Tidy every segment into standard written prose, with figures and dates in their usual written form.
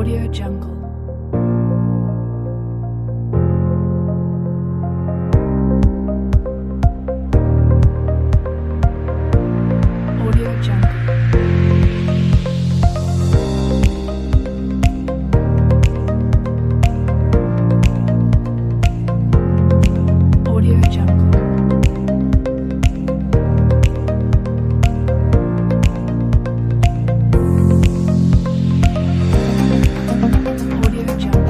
Audio Jungle. Audio Jungle. Audio Jungle. Audio Jungle.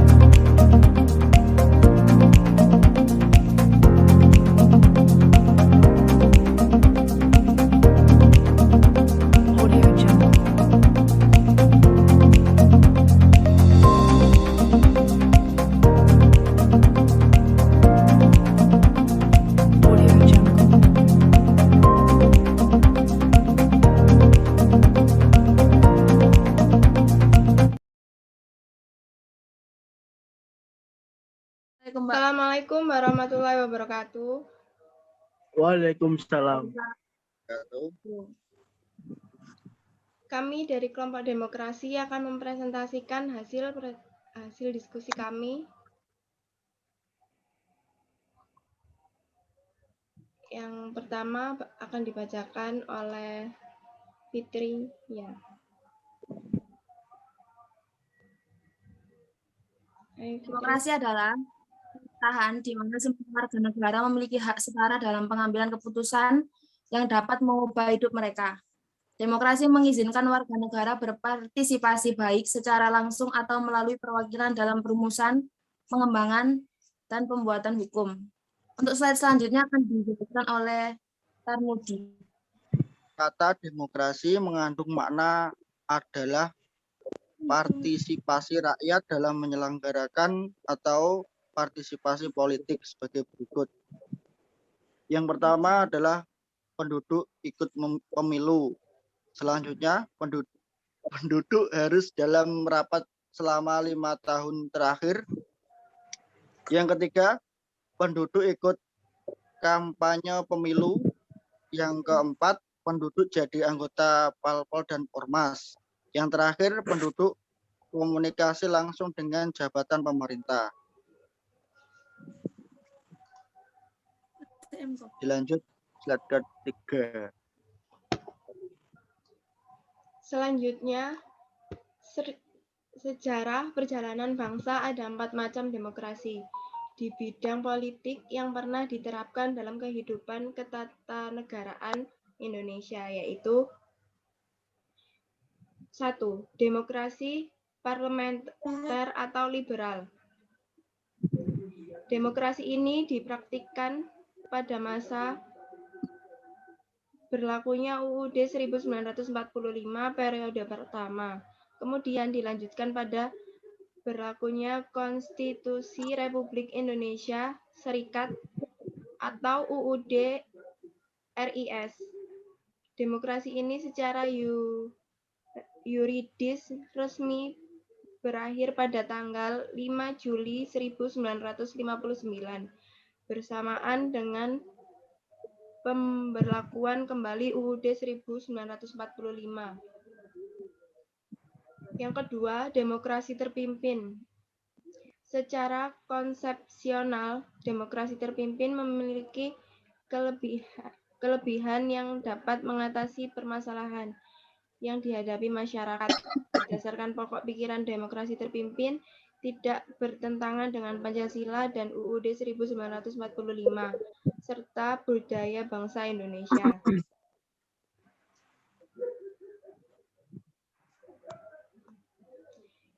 Audio Jungle. Audio Jungle. Assalamualaikum warahmatullahi wabarakatuh. Waalaikumsalam. Kami dari kelompok demokrasi akan mempresentasikan hasil diskusi kami. Yang pertama akan dibacakan oleh Fitri. Ya. Ayo, Fitri. Demokrasi adalah pemerintahan di mana semua warga negara memiliki hak setara dalam pengambilan keputusan yang dapat mengubah hidup mereka. Demokrasi mengizinkan warga negara berpartisipasi baik secara langsung atau melalui perwakilan dalam perumusan, pengembangan, dan pembuatan hukum. Untuk slide selanjutnya akan dijelaskan oleh Tarmudi. Kata demokrasi mengandung makna adalah partisipasi rakyat dalam menyelenggarakan atau partisipasi politik sebagai berikut. Yang pertama adalah penduduk ikut pemilu. Selanjutnya, penduduk harus dalam rapat selama 5 tahun terakhir. Yang ketiga, penduduk ikut kampanye pemilu. Yang keempat, penduduk jadi anggota Parpol dan Ormas. Yang terakhir, penduduk komunikasi langsung dengan jabatan pemerintah. Dilanjut slide ketiga. Selanjutnya, sejarah perjalanan bangsa ada 4 macam demokrasi di bidang politik yang pernah diterapkan dalam kehidupan ketatanegaraan Indonesia, yaitu 1. Demokrasi parlementer atau liberal. Demokrasi ini dipraktikkan pada masa berlakunya UUD 1945 periode pertama, kemudian dilanjutkan pada berlakunya Konstitusi Republik Indonesia Serikat atau UUD RIS. Demokrasi ini secara yuridis resmi berakhir pada tanggal 5 Juli 1959 bersamaan dengan pemberlakuan kembali UUD 1945. Yang kedua, demokrasi terpimpin. Secara konsepsional, demokrasi terpimpin memiliki kelebihan yang dapat mengatasi permasalahan yang dihadapi masyarakat. Berdasarkan pokok pikiran demokrasi terpimpin, tidak bertentangan dengan Pancasila dan UUD 1945, serta budaya bangsa Indonesia.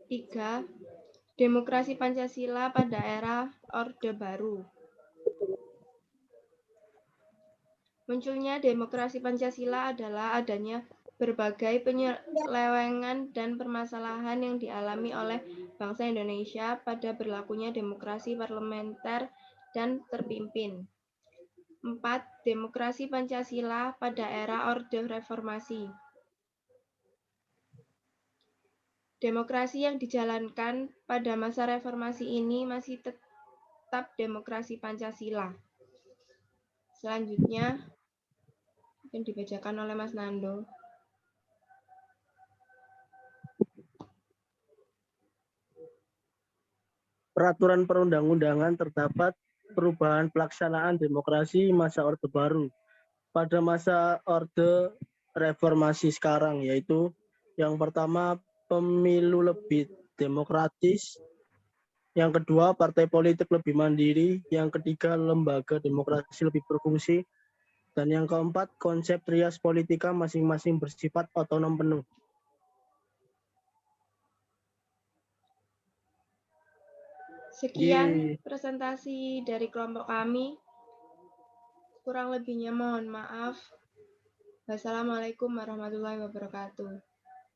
Tiga, demokrasi Pancasila pada era Orde Baru. Munculnya demokrasi Pancasila adalah adanya berbagai penyelewengan dan permasalahan yang dialami oleh bangsa Indonesia pada berlakunya demokrasi parlementer dan terpimpin. 4. Demokrasi Pancasila pada era Orde Reformasi. Demokrasi yang dijalankan pada masa reformasi ini masih tetap demokrasi Pancasila. Selanjutnya, yang dibacakan oleh Mas Nando. peraturan perundang-undangan terdapat perubahan pelaksanaan demokrasi masa Orde Baru pada masa Orde Reformasi sekarang, yaitu yang pertama pemilu lebih demokratis, yang kedua partai politik lebih mandiri, yang ketiga lembaga demokrasi lebih berfungsi, dan yang keempat konsep trias politika masing-masing bersifat otonom penuh. Sekian presentasi dari kelompok kami. Kurang lebihnya mohon maaf. Wassalamualaikum warahmatullahi wabarakatuh.